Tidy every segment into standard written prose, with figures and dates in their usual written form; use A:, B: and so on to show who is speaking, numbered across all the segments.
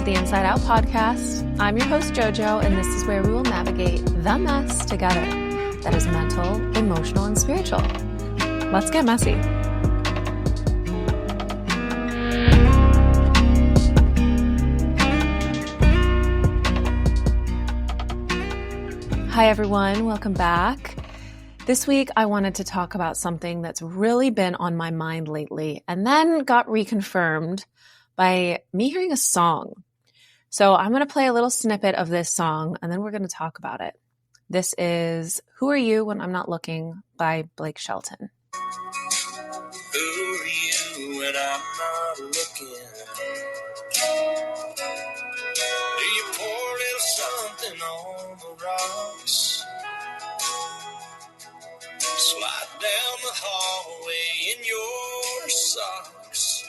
A: the Inside Out podcast. I'm your host, Jojo, and this is where we will navigate the mess together. That is mental, emotional, and spiritual. Let's get messy. Hi, everyone. Welcome back. This week, I wanted to talk about something that's really been on my mind lately and then got reconfirmed by me hearing a song. So I'm going to play a little snippet of this song and then we're going to talk about it. This is Who Are You When I'm Not Looking by Blake Shelton.
B: Who are you when I'm not looking? Do you pour a little something on the rocks? Slide down the hallway in your socks.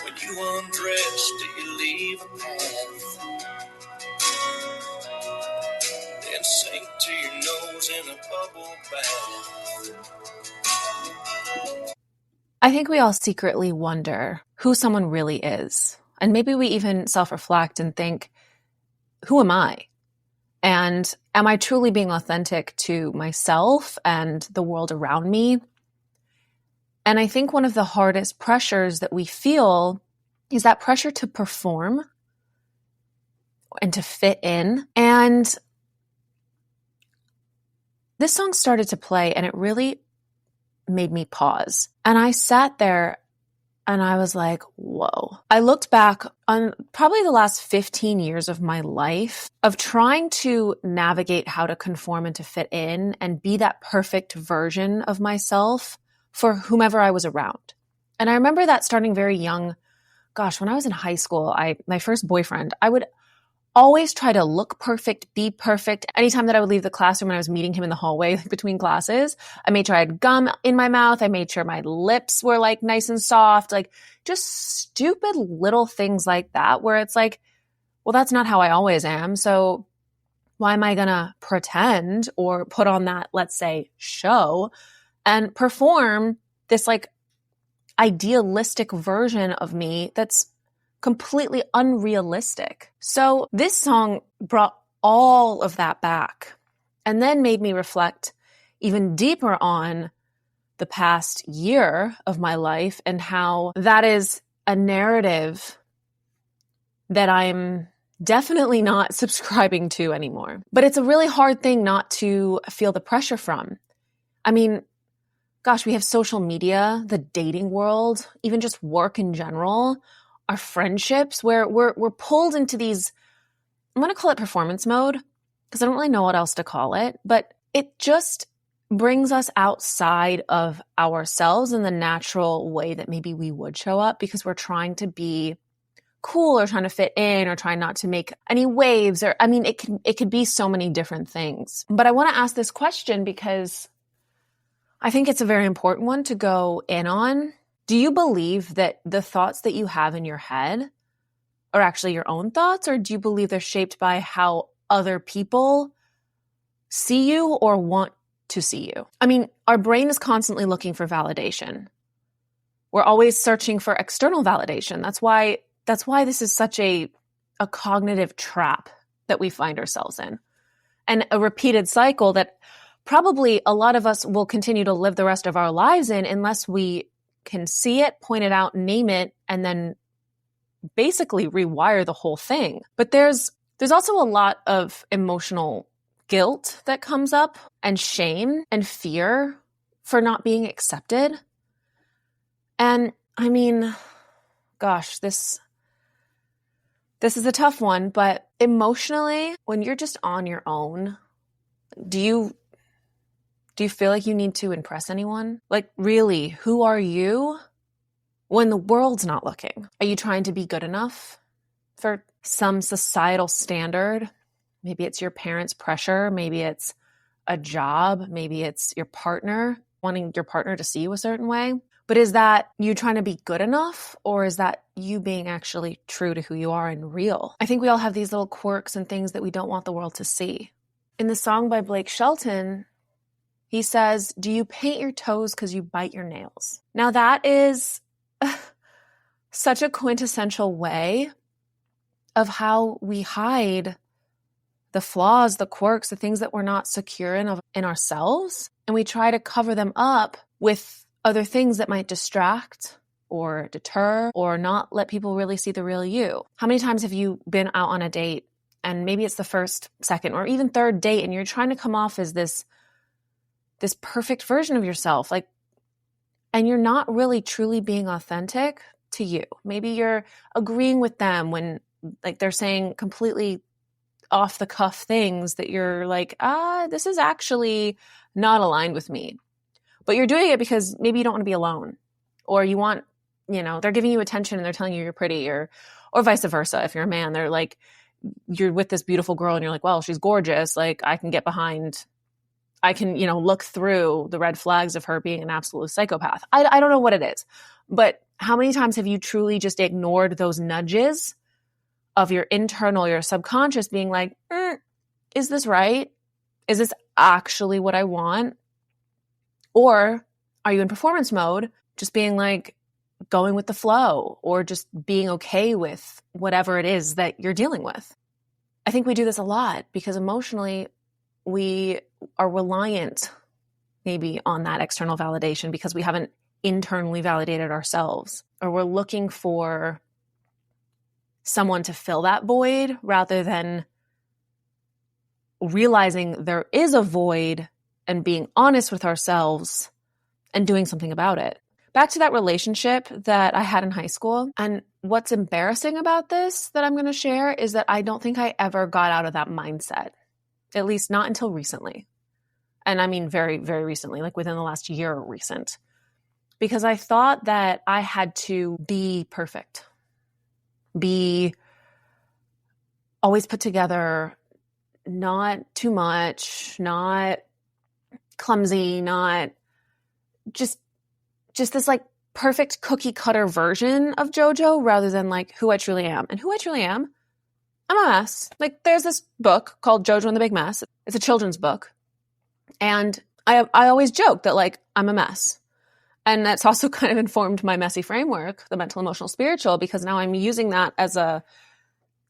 B: When you undress, do you leave a path? Then sink to your nose in a bubble bath.
A: I think we all secretly wonder who someone really is. And maybe we even self-reflect and think, who am I? And am I truly being authentic to myself and the world around me? And I think one of the hardest pressures that we feel is that pressure to perform and to fit in. And this song started to play and it really made me pause. And I sat there and I was like, whoa. I looked back on probably the last 15 years of my life of trying to navigate how to conform and to fit in and be that perfect version of myself for whomever I was around. And I remember that starting very young. Gosh, when I was in high school, my first boyfriend, I would always try to look perfect, be perfect. Anytime that I would leave the classroom and I was meeting him in the hallway between classes, I made sure I had gum in my mouth. I made sure my lips were like nice and soft, like just stupid little things like that where it's like, well, that's not how I always am. So why am I going to pretend or put on that, let's say, show and perform this like idealistic version of me that's completely unrealistic. So this song brought all of that back and then made me reflect even deeper on the past year of my life and how that is a narrative that I'm definitely not subscribing to anymore. But it's a really hard thing not to feel the pressure from. I mean, gosh, we have social media, the dating world, even just work in general, our friendships, where we're pulled into these, I'm going to call it performance mode because I don't really know what else to call it, but it just brings us outside of ourselves in the natural way that maybe we would show up because we're trying to be cool or trying to fit in or trying not to make any waves or, I mean, it could be so many different things. But I want to ask this question because I think it's a very important one to go in on. Do you believe that the thoughts that you have in your head are actually your own thoughts, or do you believe they're shaped by how other people see you or want to see you? I mean, our brain is constantly looking for validation. We're always searching for external validation. That's why this is such a cognitive trap that we find ourselves in, and a repeated cycle that probably a lot of us will continue to live the rest of our lives in unless we can see it, point it out, name it, and then basically rewire the whole thing. But there's also a lot of emotional guilt that comes up and shame and fear for not being accepted. And I mean, gosh, this is a tough one, but emotionally, when you're just on your own, do you feel like you need to impress anyone? Like, really, who are you when the world's not looking? Are you trying to be good enough for some societal standard? Maybe it's your parents' pressure. Maybe it's a job. Maybe it's your partner, wanting your partner to see you a certain way. But is that you trying to be good enough, or is that you being actually true to who you are and real? I think we all have these little quirks and things that we don't want the world to see. In the song by Blake Shelton, he says, "Do you paint your toes because you bite your nails?" Now that is such a quintessential way of how we hide the flaws, the quirks, the things that we're not secure in ourselves. And we try to cover them up with other things that might distract or deter or not let people really see the real you. How many times have you been out on a date and maybe it's the first, second, or even third date and you're trying to come off as this perfect version of yourself, like, and you're not really truly being authentic to you. Maybe you're agreeing with them when like they're saying completely off the cuff things that you're like, this is actually not aligned with me. But you're doing it because maybe you don't want to be alone, or you want, they're giving you attention and they're telling you you're pretty, or vice versa. If you're a man, they're like, you're with this beautiful girl and you're like, well, she's gorgeous. Like I can look through the red flags of her being an absolute psychopath. I don't know what it is, but how many times have you truly just ignored those nudges of your internal, your subconscious being like, is this right? Is this actually what I want? Or are you in performance mode, just being like going with the flow, or just being okay with whatever it is that you're dealing with? I think we do this a lot because emotionally we are reliant maybe on that external validation because we haven't internally validated ourselves, or we're looking for someone to fill that void rather than realizing there is a void and being honest with ourselves and doing something about it. Back to that relationship that I had in high school. And what's embarrassing about this that I'm going to share is that I don't think I ever got out of that mindset, at least not until recently. And I mean, very, very recently, like within the last year or recent, because I thought that I had to be perfect, be always put together, not too much, not clumsy, not just this like perfect cookie cutter version of Jojo rather than like who I truly am. And who I truly am, I'm a mess. Like there's this book called Jojo and the Big Mess. It's a children's book. And I always joke that like I'm a mess. And that's also kind of informed my MESy framework, the mental, emotional, spiritual, because now I'm using that as a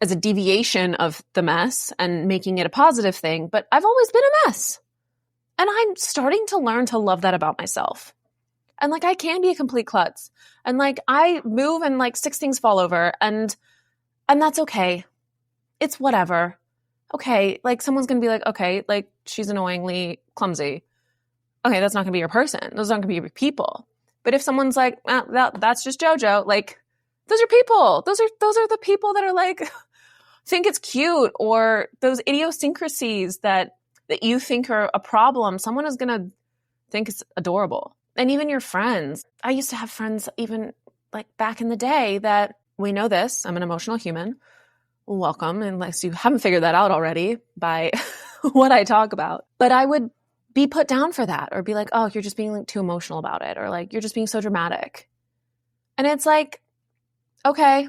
A: deviation of the mess and making it a positive thing. But I've always been a mess. And I'm starting to learn to love that about myself. And like I can be a complete klutz. And like I move and like 6 things fall over and that's okay. It's whatever. Okay, like someone's going to be like, okay, like she's annoyingly clumsy. Okay, that's not going to be your person. Those aren't going to be your people. But if someone's like, that's just Jojo, like those are people. Those are the people that are like, think it's cute, or those idiosyncrasies that you think are a problem. Someone is going to think it's adorable. And even your friends. I used to have friends even like back in the day that we know this. I'm an emotional human. Welcome, unless you haven't figured that out already by what I talk about. But I would be put down for that, or be like, oh, you're just being like too emotional about it, or like you're just being so dramatic. And it's like, okay,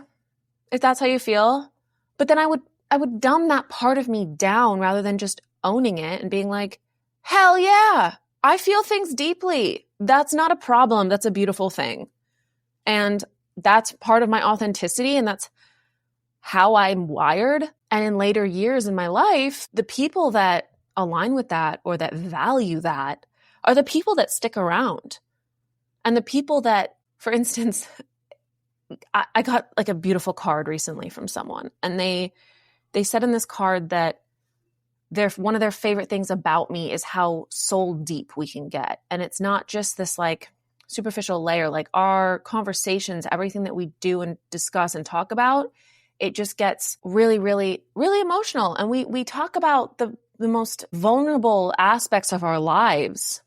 A: if that's how you feel. But then I would dumb that part of me down rather than just owning it and being like, hell yeah, I feel things deeply. That's not a problem. That's a beautiful thing. And that's part of my authenticity, and that's how I'm wired. And in later years in my life, the people that align with that or that value that are the people that stick around. And the people that, for instance, I got like a beautiful card recently from someone, and they said in this card that one of their favorite things about me is how soul deep we can get. And it's not just this like superficial layer, like our conversations, everything that we do and discuss and talk about, it just gets really, really, really emotional. And we talk about the most vulnerable aspects of our lives.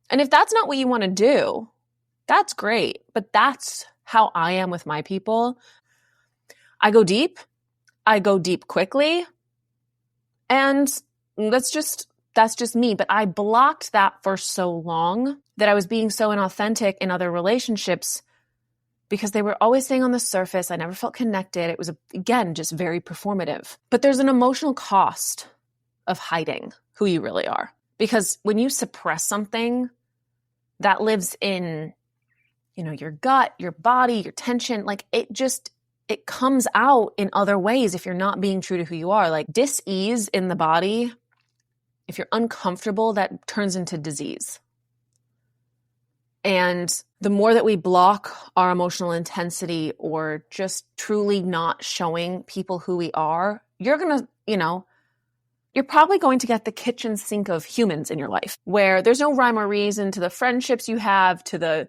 A: And if that's not what you want to do, that's great. But that's how I am with my people. I go deep quickly. And that's just me. But I blocked that for so long that I was being so inauthentic in other relationships because they were always staying on the surface. I never felt connected. It was, again, just very performative. But there's an emotional cost of hiding who you really are. Because when you suppress something, that lives in your gut, your body, your tension, like it comes out in other ways if you're not being true to who you are. Like dis-ease in the body, if you're uncomfortable, that turns into disease. And the more that we block our emotional intensity or just truly not showing people who we are, you're probably going to get the kitchen sink of humans in your life where there's no rhyme or reason to the friendships you have, to the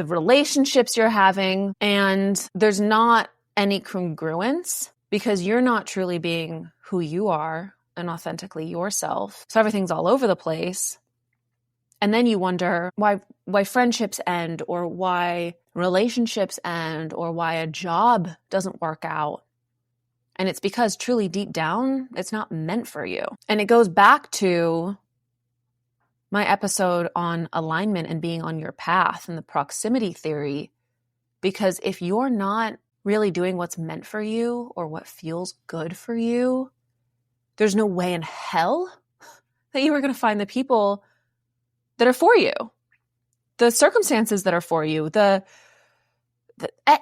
A: relationships you're having, and there's not any congruence because you're not truly being who you are and authentically yourself. So everything's all over the place. And then you wonder why friendships end, or why relationships end, or why a job doesn't work out. And it's because truly deep down, it's not meant for you. And it goes back to my episode on alignment and being on your path and the proximity theory. Because if you're not really doing what's meant for you or what feels good for you, there's no way in hell that you are going to find the people that are for you, the circumstances that are for you,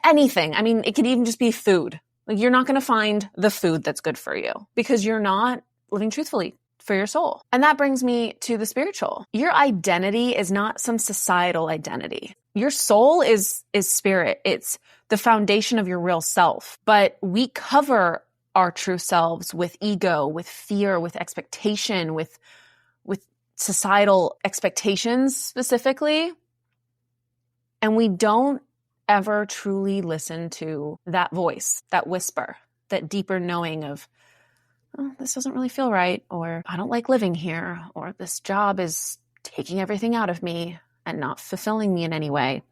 A: anything. I mean, it could even just be food. Like, you're not going to find the food that's good for you because you're not living truthfully for your soul. And that brings me to the spiritual. Your identity is not some societal identity. Your soul is spirit. It's the foundation of your real self. But we cover our true selves with ego, with fear, with expectation, with societal expectations specifically. And we don't ever truly listen to that voice, that whisper, that deeper knowing of, oh, this doesn't really feel right, or I don't like living here, or this job is taking everything out of me and not fulfilling me in any way.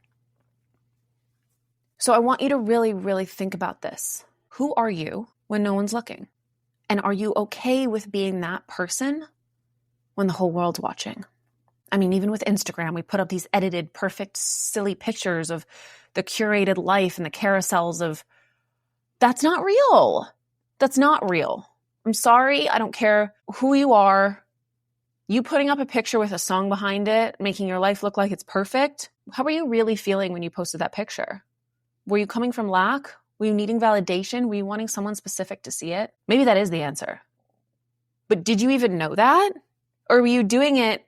A: So I want you to really, really think about this. Who are you when no one's looking? And are you okay with being that person when the whole world's watching? I mean, even with Instagram, we put up these edited, perfect, silly pictures of the curated life and the carousels of, that's not real. That's not real. I'm sorry. I don't care who you are. You putting up a picture with a song behind it, making your life look like it's perfect. How were you really feeling when you posted that picture? Were you coming from lack? Were you needing validation? Were you wanting someone specific to see it? Maybe that is the answer. But did you even know that? Or were you doing it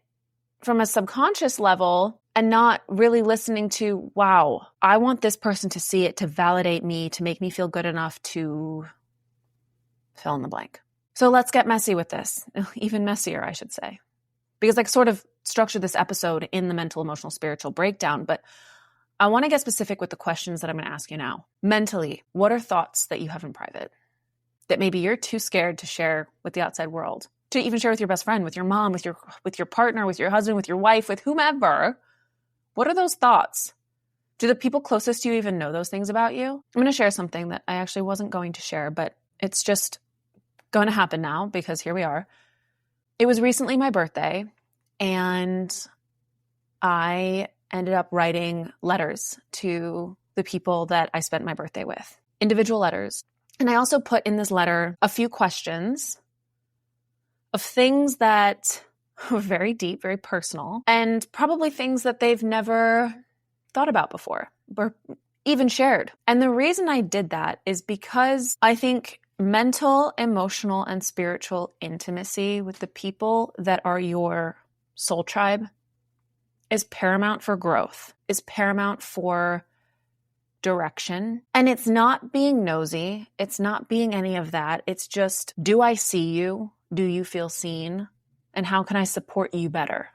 A: from a subconscious level and not really listening to, wow, I want this person to see it, to validate me, to make me feel good enough to fill in the blank. So let's get messy with this. Even messier, I should say. Because I sort of structured this episode in the mental, emotional, spiritual breakdown, but I want to get specific with the questions that I'm going to ask you now. Mentally, what are thoughts that you have in private that maybe you're too scared to share with the outside world? To even share with your best friend, with your mom, with your partner, with your husband, with your wife, with whomever. What are those thoughts? Do the people closest to you even know those things about you? I'm going to share something that I actually wasn't going to share, but it's just going to happen now because here we are. It was recently my birthday, and I ended up writing letters to the people that I spent my birthday with, individual letters. And I also put in this letter a few questions of things that were very deep, very personal, and probably things that they've never thought about before or even shared. And the reason I did that is because I think mental, emotional, and spiritual intimacy with the people that are your soul tribe is paramount for growth, is paramount for direction. And it's not being nosy. It's not being any of that. It's just, do I see you? Do you feel seen? And how can I support you better?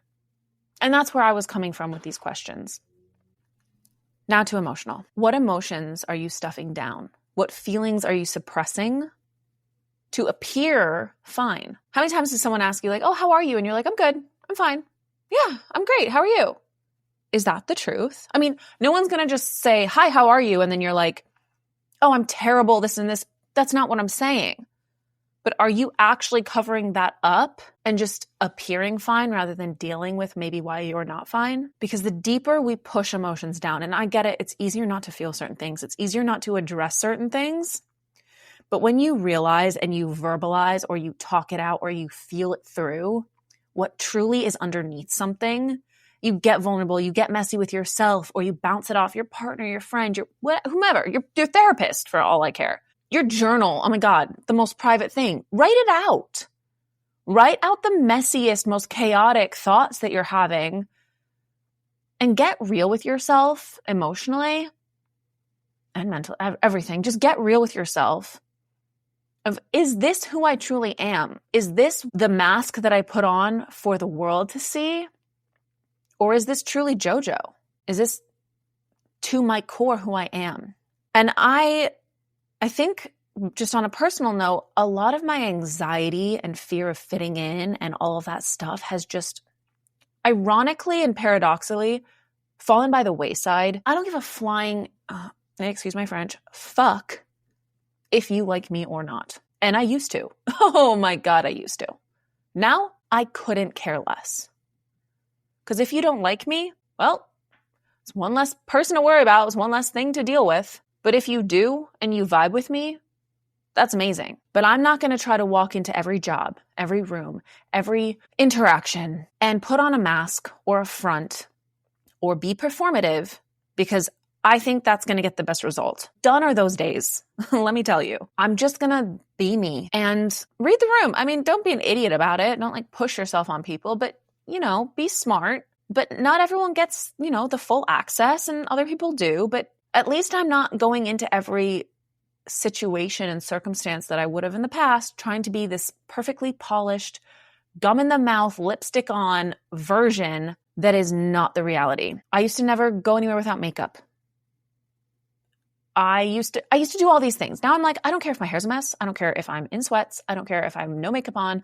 A: And that's where I was coming from with these questions. Now to emotional. What emotions are you stuffing down? What feelings are you suppressing to appear fine? How many times does someone ask you like, oh, how are you? And you're like, I'm good. I'm fine. Yeah, I'm great. How are you? Is that the truth? I mean, no one's going to just say, hi, how are you? And then you're like, oh, I'm terrible, this and this. That's not what I'm saying. But are you actually covering that up and just appearing fine rather than dealing with maybe why you're not fine? Because the deeper we push emotions down, and I get it, it's easier not to feel certain things. It's easier not to address certain things. But when you realize and you verbalize or you talk it out or you feel it through, what truly is underneath something You get vulnerable, you get messy with yourself, or you bounce it off your partner, your friend, whomever, your therapist for all I care. Your journal, oh my God, the most private thing. Write it out. Write out the messiest, most chaotic thoughts that you're having and get real with yourself emotionally and mentally, everything. Just get real with yourself. Is this who I truly am? Is this the mask that I put on for the world to see? Or is this truly Jojo? Is this to my core who I am? And I think, just on a personal note, a lot of my anxiety and fear of fitting in and all of that stuff has just ironically and paradoxically fallen by the wayside. I don't give a flying, excuse my French, fuck if you like me or not. And I used to. Oh my God, I used to. Now I couldn't care less. Because if you don't like me, well, it's one less person to worry about. It's one less thing to deal with. But if you do and you vibe with me, that's amazing. But I'm not going to try to walk into every job, every room, every interaction and put on a mask or a front or be performative because I think that's going to get the best result. Done are those days. Let me tell you. I'm just going to be me and read the room. I mean, don't be an idiot about it. Don't like push yourself on people, but be smart. But not everyone gets, the full access and other people do. But at least I'm not going into every situation and circumstance that I would have in the past trying to be this perfectly polished, gum in the mouth, lipstick on version that is not the reality. I used to never go anywhere without makeup. I used to do all these things. Now I'm like, I don't care if my hair's a mess. I don't care if I'm in sweats. I don't care if I have no makeup on.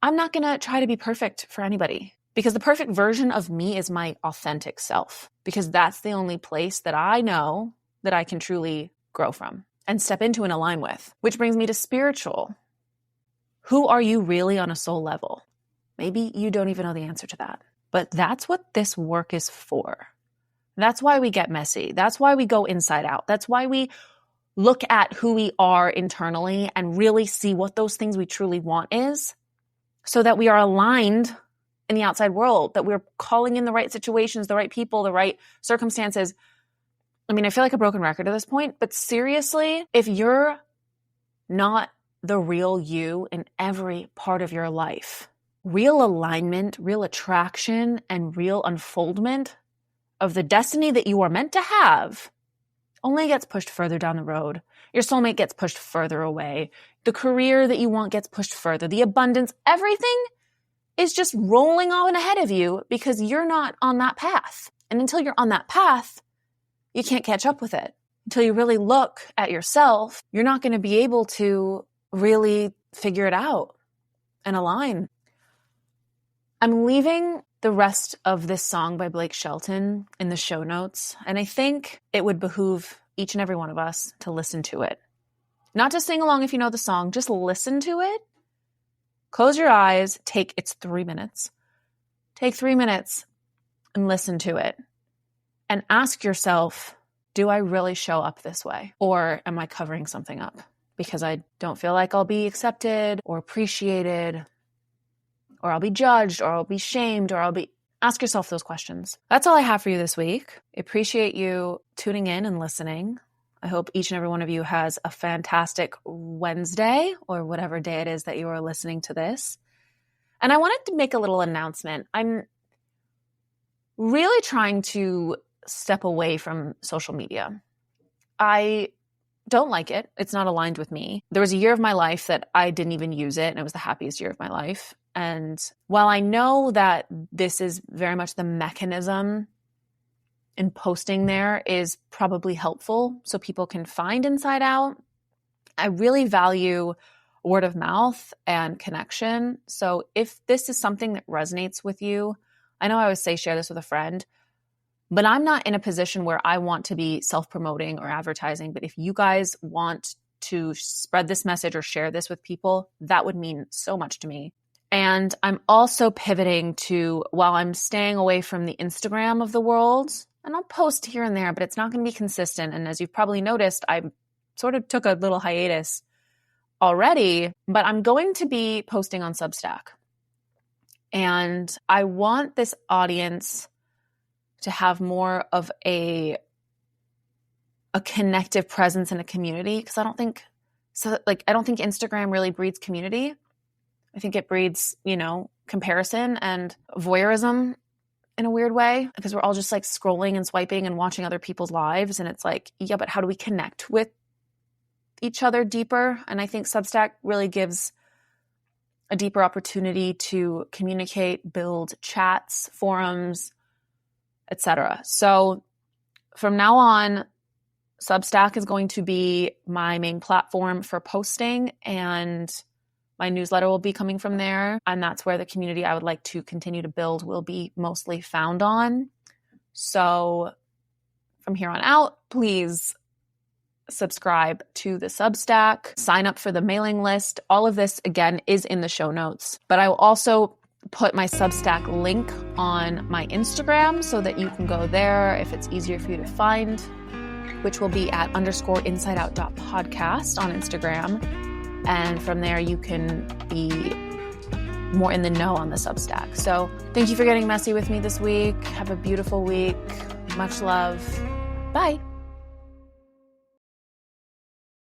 A: I'm not going to try to be perfect for anybody because the perfect version of me is my authentic self because that's the only place that I know that I can truly grow from and step into and align with, which brings me to spiritual. Who are you really on a soul level? Maybe you don't even know the answer to that, but that's what this work is for. That's why we get messy. That's why we go inside out. That's why we look at who we are internally and really see what those things we truly want is so that we are aligned in the outside world, that we're calling in the right situations, the right people, the right circumstances. I mean, I feel like a broken record at this point, but seriously, if you're not the real you in every part of your life, real alignment, real attraction, and real unfoldment of the destiny that you are meant to have only gets pushed further down the road. Your soulmate gets pushed further away. The career that you want gets pushed further. The abundance, everything is just rolling on ahead of you because you're not on that path. And until you're on that path, you can't catch up with it. Until you really look at yourself, you're not going to be able to really figure it out and align. I'm leaving the rest of this song by Blake Shelton in the show notes, and I think it would behoove each and every one of us to listen to it. Not to sing along if you know the song, just listen to it. Close your eyes, it's 3 minutes. Take 3 minutes and listen to it. And ask yourself, do I really show up this way? Or am I covering something up? Because I don't feel like I'll be accepted or appreciated, or I'll be judged, or I'll be shamed, ask yourself those questions. That's all I have for you this week. I appreciate you tuning in and listening. I hope each and every one of you has a fantastic Wednesday or whatever day it is that you are listening to this. And I wanted to make a little announcement. I'm really trying to step away from social media. I don't like it. It's not aligned with me. There was a year of my life that I didn't even use it, and it was the happiest year of my life. And while I know that this is very much the mechanism in posting there is probably helpful so people can find inside out, I really value word of mouth and connection. So if this is something that resonates with you, I know I always say share this with a friend, but I'm not in a position where I want to be self-promoting or advertising. But if you guys want to spread this message or share this with people, that would mean so much to me. And I'm also pivoting to, while I'm staying away from the Instagram of the world, and I'll post here and there, but it's not going to be consistent. And as you've probably noticed, I sort of took a little hiatus already, but I'm going to be posting on Substack. And I want this audience to have more of a connective presence in a community, because I don't think Instagram really breeds community. I think it breeds, comparison and voyeurism in a weird way, because we're all just like scrolling and swiping and watching other people's lives. And it's like, yeah, but how do we connect with each other deeper? And I think Substack really gives a deeper opportunity to communicate, build chats, forums, etc. So from now on, Substack is going to be my main platform for posting, and my newsletter will be coming from there. And that's where the community I would like to continue to build will be mostly found on. So from here on out, please subscribe to the Substack, sign up for the mailing list. All of this, again, is in the show notes. But I will also put my Substack link on my Instagram so that you can go there if it's easier for you to find, which will be at _insideout.podcast on Instagram. And from there, you can be more in the know on the Substack. So thank you for getting messy with me this week. Have a beautiful week. Much love. Bye.